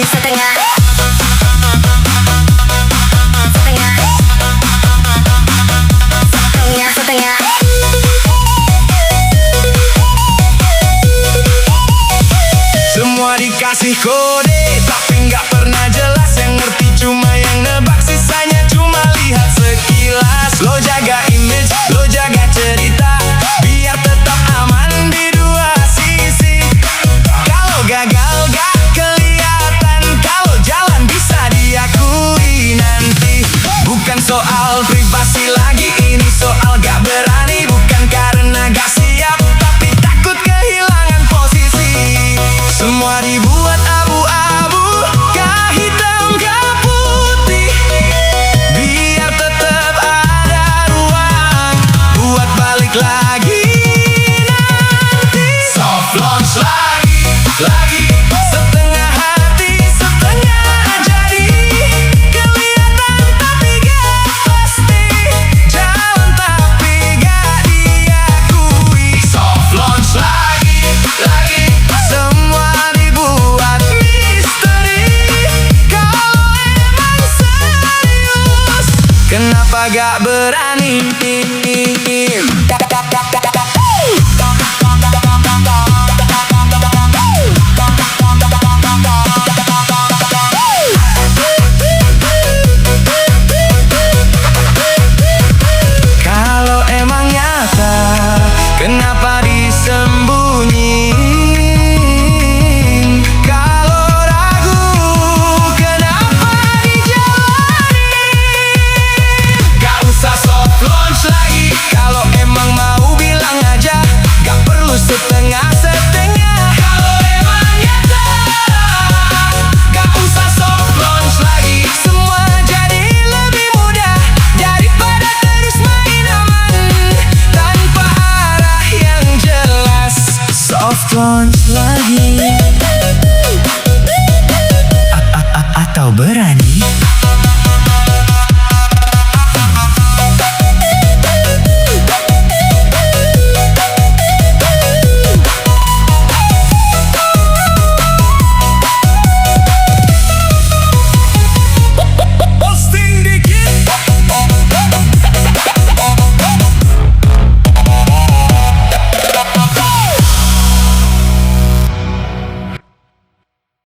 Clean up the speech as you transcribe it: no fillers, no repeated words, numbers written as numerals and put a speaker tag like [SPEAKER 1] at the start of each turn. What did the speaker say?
[SPEAKER 1] setengah.
[SPEAKER 2] Semua dikasih kode, tapi nggak pernah jelas. Yang ngerti cuma yang nebak, sisanya cuma lihat sekilas. Lo jaga image, lo jaga cerita, biar tetap aman di dua sisi. Kalau gagal gak kelihatan, kalau jalan bisa diakui nanti. Bukan soal privasi lagi, ini soal gak berani. Bukan karena gak siap, tapi takut kehilangan posisi. Semua dibuat abu-abu, kah hitam kah putih, biar tetap ada ruang buat balik lagi nanti. Soft launch lagi.